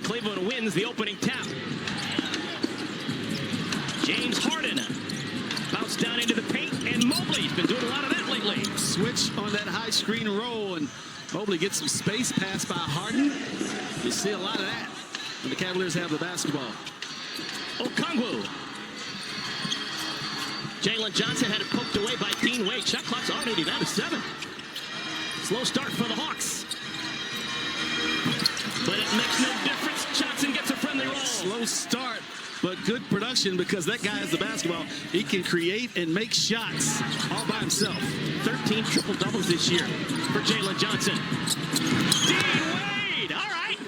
Cleveland wins the opening tap. James Harden bounced down into the paint, and Mobley's been doing a lot of that lately. Switch on that high screen roll, and Mobley gets some space passed by Harden. You see a lot of that when the Cavaliers have the basketball. Okongwu. Jalen Johnson had it poked away by Dean Wade. Shot clock's already down to 7. Slow start for the Hawks. But it makes no difference. Johnson gets a friendly roll. Slow start, but good production because that guy has the basketball. He can create and make shots all by himself. 13 triple-doubles this year for Jalen Johnson. Dean Wade, all right.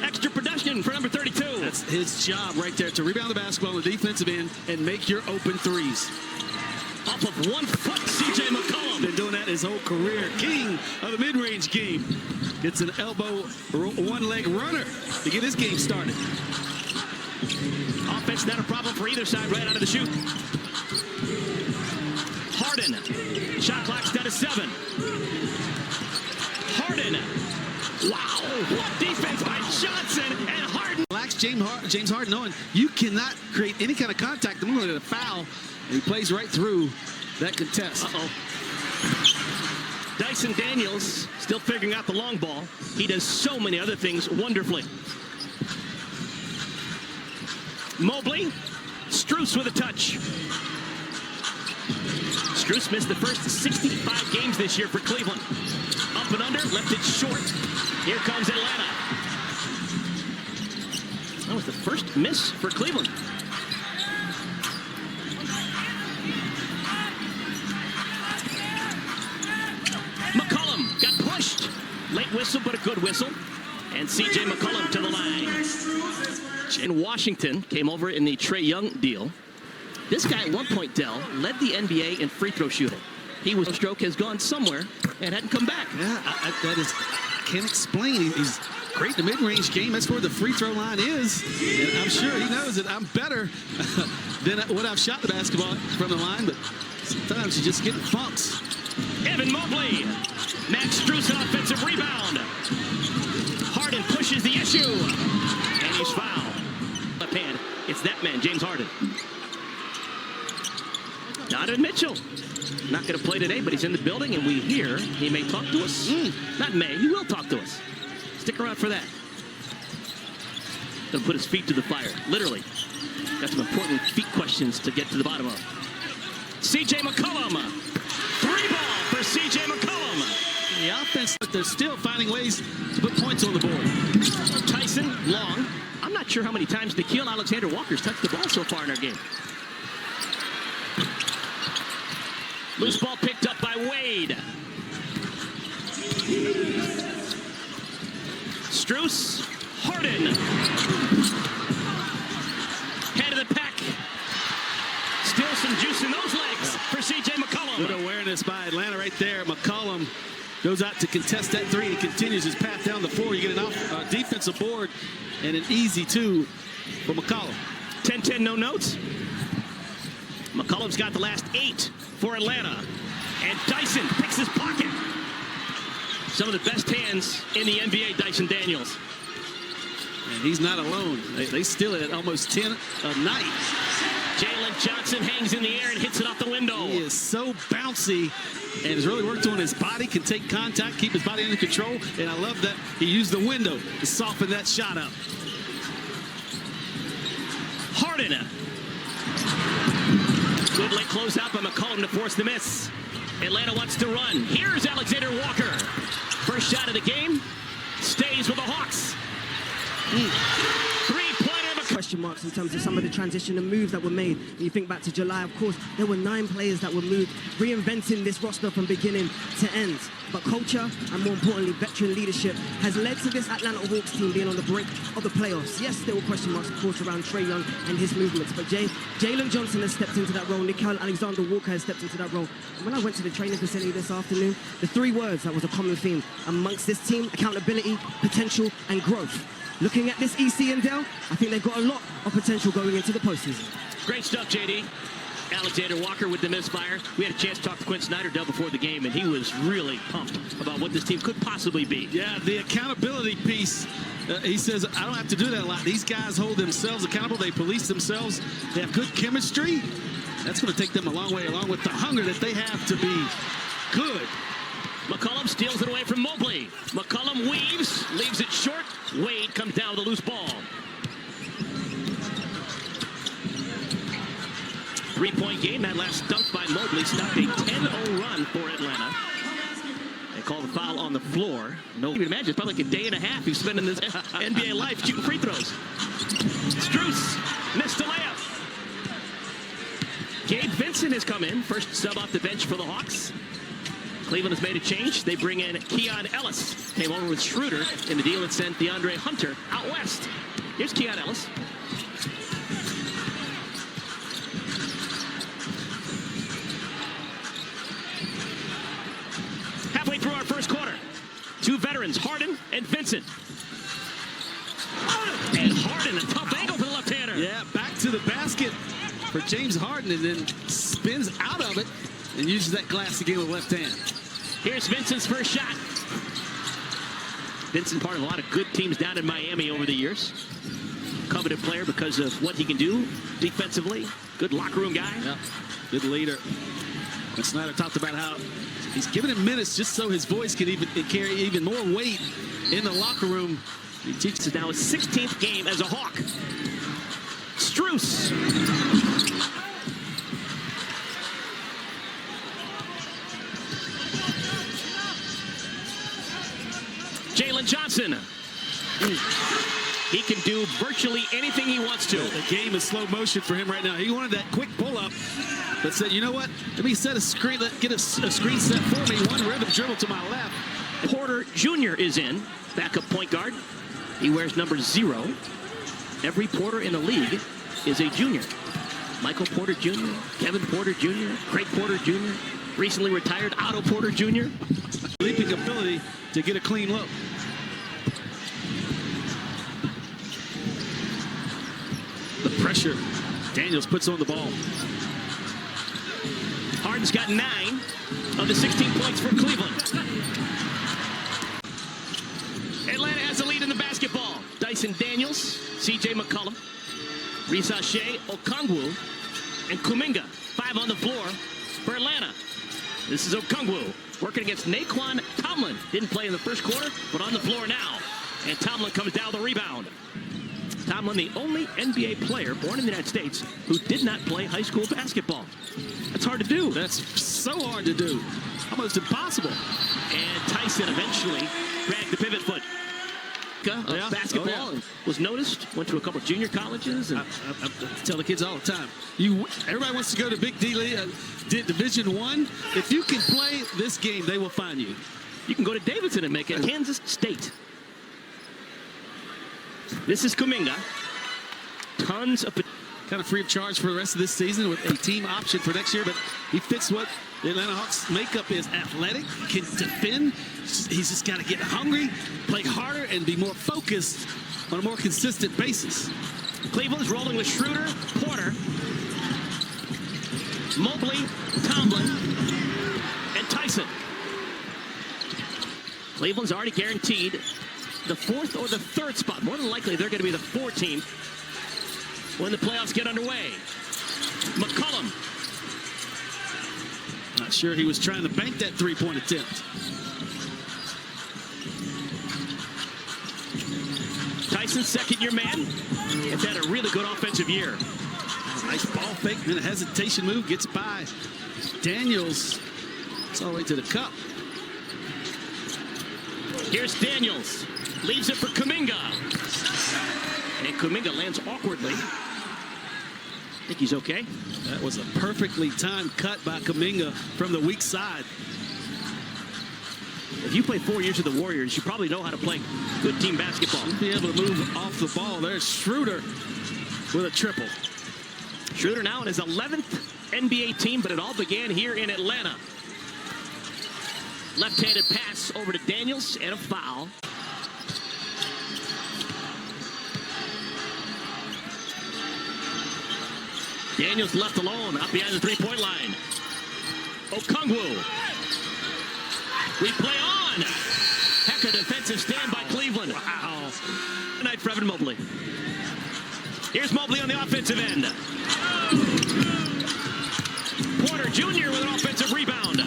Extra production for number 32. That's his job right there, to rebound the basketball on the defensive end and make your open threes. Off of 1 foot, C.J. McCollum. Been doing that his whole career. King of the mid-range game. Gets an elbow, one-leg runner to get his game started. Offense not a problem for either side right out of the chute. Harden. Shot clock's down to 7. Harden. Wow. What defense by Johnson and Harden. Relax James Harden knowing you cannot create any kind of contact. I'm going to get a foul. And he plays right through that contest. Dyson Daniels still figuring out the long ball. He does so many other things wonderfully. Mobley. Strus with a touch. Strus missed the first 65 games this year for Cleveland. Up and under, left it short. Here comes Atlanta. That was the first miss for Cleveland. McCollum got pushed. Late whistle, but a good whistle. And C.J. McCollum to the line. In Washington, came over in the Trae Young deal. This guy at one point, Dell, led the NBA in free throw shooting. He was stroke has gone somewhere and hadn't come back. Yeah, I can't explain. He's great in the mid-range game. That's where the free throw line is. And I'm sure he knows that I'm better than what I've shot the basketball from the line, but sometimes you just get funks. Evan Mobley. Max Strus, an offensive rebound. Harden pushes the issue. And he's fouled. Left hand. It's that man, James Harden. Donovan Mitchell. Not going to play today, but he's in the building, and we hear he may talk to us. Not may, he will talk to us. Stick around for that. Gonna put his feet to the fire, literally. Got some important feet questions to get to the bottom of. C.J. McCollum. 3-ball for C.J. McCollum. The offense, but they're still finding ways to put points on the board. Tyson, long. I'm not sure how many times Nickeil Alexander-Walker's touched the ball so far in our game. Loose ball picked up by Wade. Strus, Harden. Head of the pack. Still some juice in those legs for C.J. McCollum. Good awareness by Atlanta right there. McCollum goes out to contest that 3 and continues his path down the floor. You get an defensive board and an easy 2 for McCollum. 10-10, no notes. McCollum's got the last 8 for Atlanta. And Dyson picks his pocket. Some of the best hands in the NBA, Dyson Daniels. And he's not alone. They steal it at almost 10 a night. Jalen Johnson hangs in the air and hits it off the window. He is so bouncy and has really worked on his body, can take contact, keep his body under control. And I love that he used the window to soften that shot up. Harden. Good late closeout by McCollum to force the miss. Atlanta wants to run. Here's Alexander Walker. First shot of the game. Stays with the Hawks. Three-pointer. Question marks in terms of some of the transition and moves that were made. When you think back to July, of course, there were 9 players that were moved, reinventing this roster from beginning to end. But culture, and more importantly, veteran leadership, has led to this Atlanta Hawks team being on the brink of the playoffs. Yes, there were question marks, of course, around Trae Young and his movements, but Jalen Johnson has stepped into that role. Nickeil Alexander-Walker has stepped into that role. And when I went to the training facility this afternoon, the 3 words that was a common theme amongst this team: accountability, potential, and growth. Looking at this EC and Dell, I think they've got a lot of potential going into the postseason. Great stuff, JD. Alexander Walker with the misfire. We had a chance to talk to Quinn Snyder, Dell, before the game, and he was really pumped about what this team could possibly be. Yeah, the accountability piece He says, I don't have to do that a lot. These guys hold themselves accountable. They police themselves. They have good chemistry. That's going to take them a long way, along with the hunger that they have to be good. McCollum steals it away from Mobley. McCollum weaves, leaves it short. Wade comes down with a loose ball. 3-point game. That last dunk by Mobley stopped a 10-0 run for Atlanta. They call the foul on the floor. No, you can imagine it's probably like a day and a half he's spending his NBA life shooting free throws. Strus missed the layup. Gabe Vincent has come in, first sub off the bench for the Hawks. Cleveland has made a change. They bring in Keon Ellis. Came over with Schroeder in the deal that sent DeAndre Hunter out west. Here's Keon Ellis. Halfway through our first quarter, two veterans, Harden and Vincent. And Harden, a tough angle for the left-hander. Yeah, back to the basket for James Harden, and then spins out of it and uses that glass again with left hand. Here's Vincent's first shot. Vincent, part of a lot of good teams down in Miami over the years. Coveted player because of what he can do defensively. Good locker room guy. Yeah, good leader. And Snyder talked about how he's giving him minutes just so his voice can carry even more weight in the locker room. He teaches now his 16th game as a Hawk. Strus. Jalen Johnson. He can do virtually anything he wants to. The game is slow motion for him right now. He wanted that quick pull-up, but said, you know what? Let me set a screen, get a screen set for me. One rhythm dribble to my left. Porter Jr. is in, backup point guard. He wears number 0. Every Porter in the league is a junior. Michael Porter Jr., Kevin Porter Jr., Craig Porter Jr., recently retired Otto Porter Jr. Leaping ability to get a clean look. The pressure Daniels puts on the ball. Harden's got 9 of the 16 points for Cleveland. Atlanta has the lead in the basketball. Dyson Daniels, C.J. McCollum, Risashe Okongwu, and Kuminga. 5 on the floor for Atlanta. This is Okongwu working against Naquan Tomlin. Didn't play in the first quarter, but on the floor now. And Tomlin comes down with the rebound. Tomlin, the only NBA player born in the United States who did not play high school basketball. That's hard to do. That's so hard to do. Almost impossible. And Tyson eventually dragged the pivot foot. Basketball was noticed, went to a couple of junior colleges. And I tell the kids all the time, everybody wants to go to Big D Division I. If you can play this game, they will find you. You can go to Davidson and make it. Kansas State. This is Kuminga. Tons of... Kind of free of charge for the rest of this season with a team option for next year, but he fits what the Atlanta Hawks makeup is. Athletic, can defend. He's just got to get hungry, play harder, and be more focused on a more consistent basis. Cleveland's rolling with Schroeder, Porter, Mobley, Tomlin, and Tyson. Cleveland's already guaranteed the 4th or the 3rd spot. More than likely, they're going to be the 4 team when the playoffs get underway. McCollum. Not sure he was trying to bank that 3-point attempt. Tyson's second-year man has had a really good offensive year. Nice ball fake, then a hesitation move, gets by Daniels. It's all the way to the cup. Here's Daniels. Leaves it for Kuminga. And Kuminga lands awkwardly. I think he's okay. That was a perfectly timed cut by Kuminga from the weak side. If you play 4 years with the Warriors, you probably know how to play good team basketball. Be able to move off the ball. There's Schroeder with a triple. Schroeder now in his 11th NBA team, but it all began here in Atlanta. Left-handed pass over to Daniels and a foul. Daniels left alone out behind the 3-point line. Okongwu. We play on. Heck, a defensive stand by Cleveland. Wow. for Evan Mobley. Here's Mobley on the offensive end. Porter Jr. with an offensive rebound.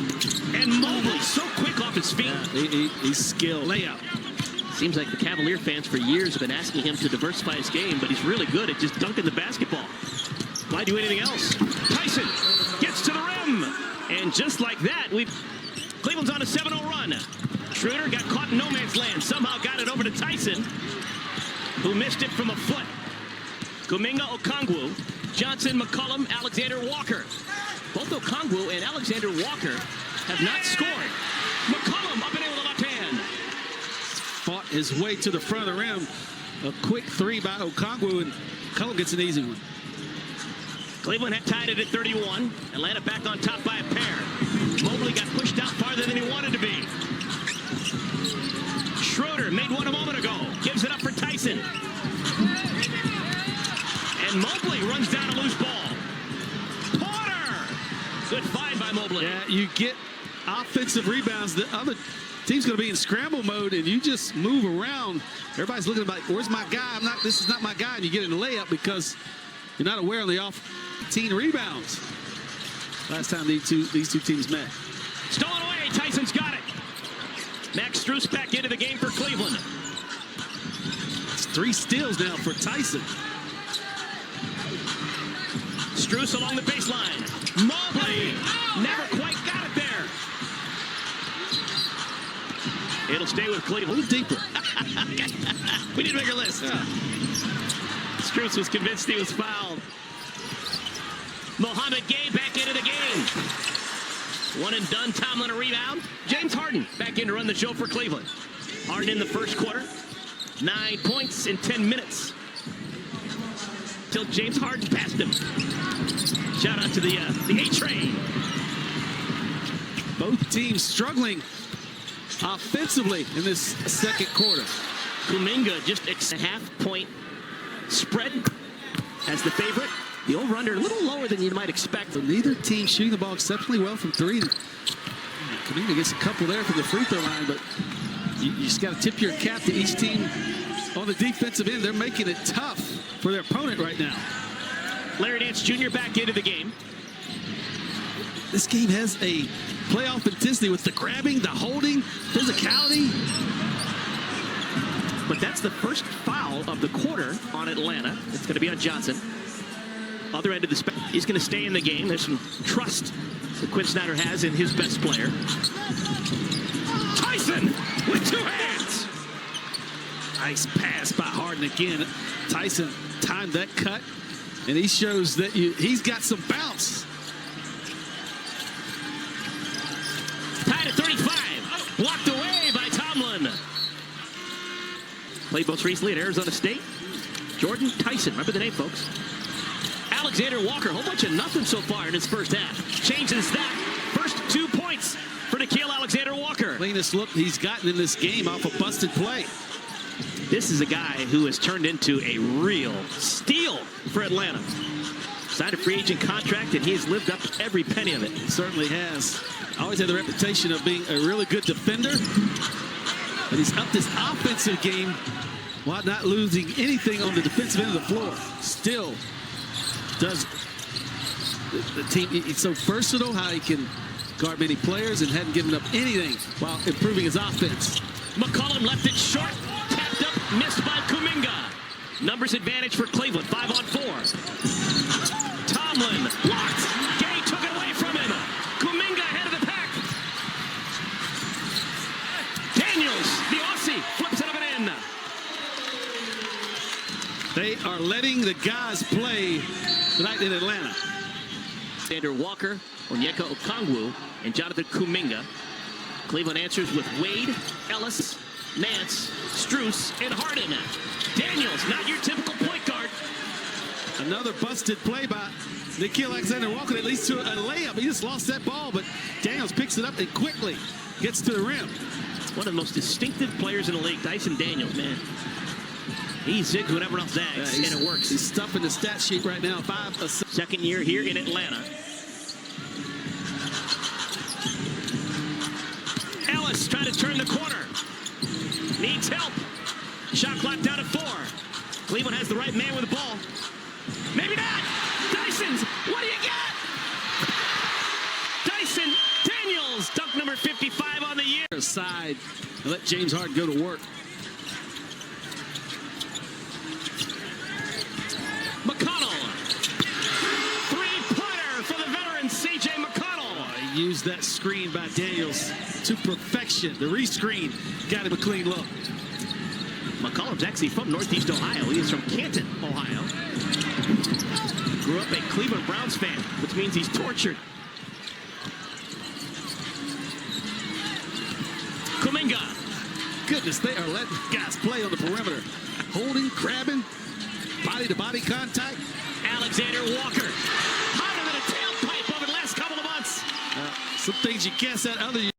And Mobley so quick off his feet. Yeah, he's skilled. Layup. Seems like the Cavalier fans for years have been asking him to diversify his game, but he's really good at just dunking the basketball. Why do anything else? Tyson gets to the rim. And just like that, Cleveland's on a 7-0 run. Schroeder got caught in no man's land. Somehow got it over to Tyson, who missed it from a foot. Kuminga, Okongwu, Johnson, McCollum, Alexander Walker. Both Okongwu and Alexander Walker have not scored. McCollum up and in with the left hand. Fought his way to the front of the rim. A quick three by Okongwu, and McCollum gets an easy one. Cleveland had tied it at 31. Atlanta back on top by a pair. Mobley got pushed out farther than he wanted to be. Schroeder made one a moment ago. Gives it up for Tyson. And Mobley runs down a loose ball. Porter! Good find by Mobley. Yeah, you get offensive rebounds. The other team's going to be in scramble mode, and you just move around. Everybody's looking like, where's my guy? This is not my guy. And you get in the layup because you're not aware of the off-team rebounds. Last time these two teams met. Stolen away. Tyson's got it. Max Strus back into the game for Cleveland. It's 3 steals now for Tyson. Strus along the baseline. Mobley never quite got it there. It'll stay with Cleveland. A little deeper. We need to make a list. Yeah. Strus was convinced he was fouled. Mohamed Gay back into the game. One and done. Tomlin a rebound. James Harden back in to run the show for Cleveland. Harden in the first quarter. 9 points in 10 minutes. Till James Harden passed him. Shout out to the A-Train. Both teams struggling offensively in this second quarter. Kuminga just a half-point spread as the favorite. The over-under a little lower than you might expect. So neither team shooting the ball exceptionally well from 3. Kuminga gets a couple there from the free throw line, but you just got to tip your cap to each team on the defensive end. They're making it tough for their opponent right now. Larry Nance Jr. back into the game. This game has a playoff intensity with the grabbing, the holding, physicality. But that's the first foul of the quarter on Atlanta. It's going to be on Johnson. Other end of the spectrum. He's going to stay in the game. There's some trust that Quinn Snyder has in his best player. Tyson with 2 hands. Nice pass by Harden again. Tyson timed that cut, and he shows that he's got some bounce. Tied at 35. Blocked away by Tomlin. Played most recently at Arizona State. Jordan Tyson. Remember the name, folks. Alexander Walker. A whole bunch of nothing so far in his first half. Changes that. First 2 points for Nickeil Alexander Walker. Cleanest look he's gotten in this game off a busted play. This is a guy who has turned into a real steal for Atlanta. Signed a free agent contract, and he has lived up to every penny of it. He certainly has. Always had the reputation of being a really good defender. But he's upped his offensive game while not losing anything on the defensive end of the floor. Still does the team. It's so versatile how he can guard many players and hadn't given up anything while improving his offense. McCollum left it short. Tapped up, missed by Kuminga. Numbers advantage for Cleveland, 5 on 4. Tomlin blocked. Gay took it away from him. Kuminga ahead of the pack. Daniels, the Aussie, flips it up and in. They are letting the guys play tonight in Atlanta. Alexander Walker, Onyeka Okongwu, and Jonathan Kuminga. Cleveland answers with Wade, Ellis, Nance, Strus, and Harden. Daniels, not your typical point guard. Another busted play by Nickeil Alexander Walker that leads to a layup. He just lost that ball, but Daniels picks it up and quickly gets to the rim. One of the most distinctive players in the league, Dyson Daniels, man. He zigs whenever else zags, and it works. He's stuffing the stat sheet right now. 5 assists. Second year here in Atlanta. Ellis trying to turn the corner. Needs help. Shot clock down at 4. Cleveland has the right man with the ball. Maybe not. Dyson's. What do you got? Dyson Daniels, dunk number 55 on the year. Side. Let James Harden go to work. McConnell. Three-pointer for the veteran C.J. McConnell. He used that screen by Daniels to perfection. The rescreen got him a clean look. McCollum's actually from Northeast Ohio. He is from Canton, Ohio. Grew up a Cleveland Browns fan, which means he's tortured. Kuminga. Goodness, they are letting guys play on the perimeter. Holding, grabbing, body-to-body contact. Alexander Walker. Hotter than a tailpipe over the last couple of months. Some things you guess at other